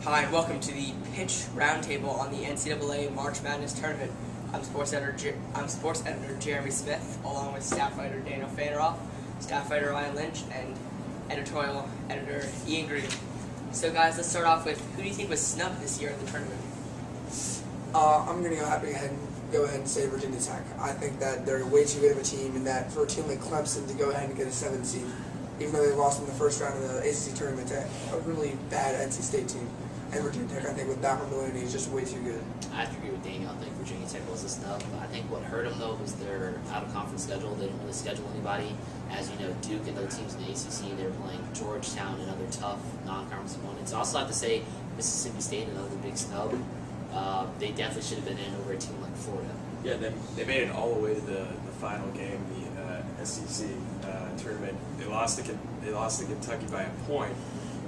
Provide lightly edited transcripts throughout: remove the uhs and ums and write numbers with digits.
Hi, and welcome to the Pitch Roundtable on the NCAA March Madness Tournament. I'm sports editor Jeremy Smith, along with staff writer Daniel Faderoff, staff writer Ryan Lynch, and editorial editor Ian Green. So guys, let's start off with, who do you think was snubbed this year at the tournament? I'm going to go ahead and say Virginia Tech. I think that they're way too good of a team, and that for a team like Clemson to go ahead and get a 7th seed, even though they lost in the first round of the ACC tournament to a really bad NC State team. And Virginia Tech, I think, with that Maloney, is just way too good. I have to agree with Daniel. I think Virginia Tech was a snub. I think what hurt them, though, was their out-of-conference schedule. They didn't really schedule anybody. As you know, Duke and other teams in the ACC, they were playing Georgetown and other tough non-conference opponents. I also have to say Mississippi State, another big snub. They definitely should have been in over a team like Florida. Yeah, they made it all the way to the final game, the SEC tournament. They lost to Kentucky by a point.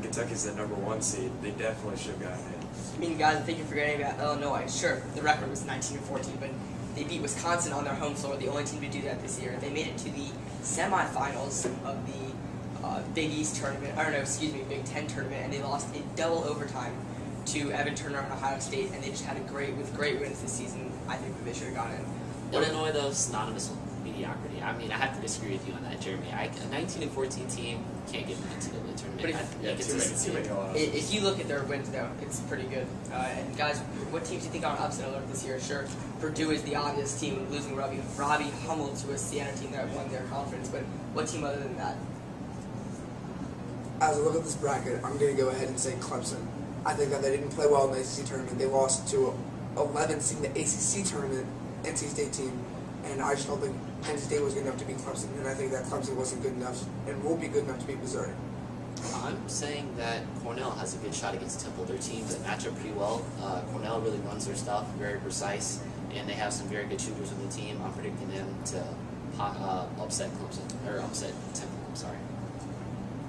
Kentucky's the #1 seed. They definitely should have gotten in. I mean, guys, I think you're forgetting about Illinois. Sure, the record was 19-14, but they beat Wisconsin on their home floor, the only team to do that this year. They made it to the semifinals of the Big East tournament, Big Ten tournament, and they lost in double overtime to Evan Turner and Ohio State, and they just had great wins this season. I think that they should have gone in. Illinois, though, is synonymous with mediocrity. I mean, I have to disagree with you on that, Jeremy. A 19-14 team can't get an NCAA tournament. But if you look at their wins, though, it's pretty good. And guys, what teams do you think are upset alert this year? Sure, Purdue is the obvious team, losing Robbie Hummel to a Siena team that won their conference. But what team other than that? As I look at this bracket, I'm going to go ahead and say Clemson. I think that they didn't play well in the ACC tournament. They lost to 11th seed in the ACC tournament, NC State team. And I just don't think NC State was good enough to beat Clemson, and I think that Clemson wasn't good enough and won't be good enough to beat Missouri. I'm saying that Cornell has a good shot against Temple. Their teams match up pretty well. Cornell really runs their stuff, very precise, and they have some very good shooters on the team. I'm predicting them to upset Temple. I'm sorry.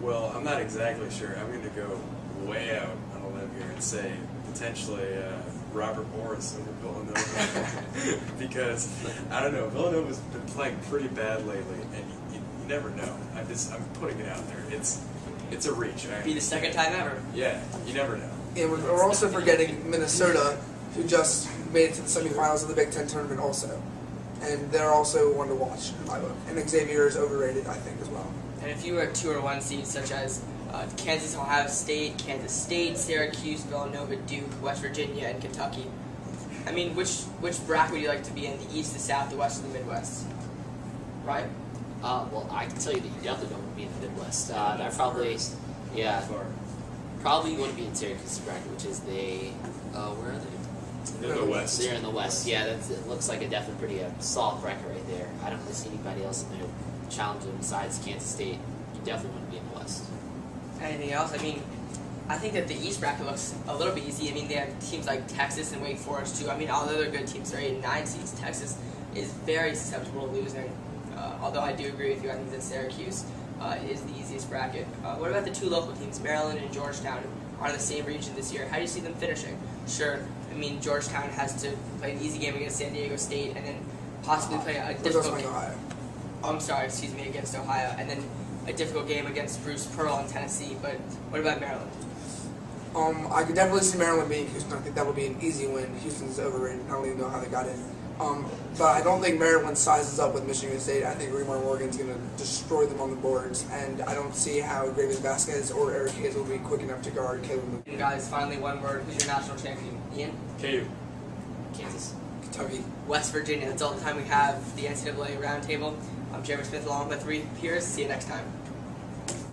Well, I'm not exactly sure. I'm going to go way out on a limb here and say potentially Robert Morris over Villanova because I don't know, Villanova's been playing pretty bad lately, and you never know. I'm putting it out there. It's a reach. Be the second time ever. Yeah, you never know. And we're also forgetting Minnesota, who just made it to the semifinals of the Big Ten tournament also, and they're also one to watch in my book. And Xavier is overrated, I think, as well. And if you were at 2 or 1 seeds such as Kansas, Ohio State, Syracuse, Villanova, Duke, West Virginia, and Kentucky. I mean, which bracket would you like to be in? The East, the South, the West, or the Midwest? Right? Well, I can tell you that you definitely don't want to be in the Midwest. That probably, yeah, probably you want to be in Syracuse bracket, which is where are they? They're in the West. They're in the West. Yeah, it looks like a definitely pretty solid bracket right there. I don't really see anybody else in there challenging besides Kansas State. You definitely want to be in the West. Anything else? I mean, I think that the East bracket looks a little bit easy. I mean, they have teams like Texas and Wake Forest, too. I mean, all the other good teams are 8 and 9 seeds. Texas is very susceptible to losing. Although I do agree with you, I think that Syracuse is the easiest bracket. What about the 2 local teams? Maryland and Georgetown are in the same region this year. How do you see them finishing? Sure, I mean, Georgetown has to play an easy game against San Diego State and then possibly play a difficult game. Against Ohio. And then a difficult game against Bruce Pearl in Tennessee, but what about Maryland? I could definitely see Maryland beating Houston. I think that would be an easy win. Houston's overrated. I don't even know how they got in. But I don't think Maryland sizes up with Michigan State. I think Remar Morgan's going to destroy them on the boards, and I don't see how Graven Vasquez or Eric Hayes will be quick enough to guard Caleb. And guys, finally one word. Who's your national champion? Ian? KU. Kansas. Kentucky. West Virginia. That's all the time we have. The NCAA Roundtable. I'm Jeremy Smith along with my 3 peers. See you next time.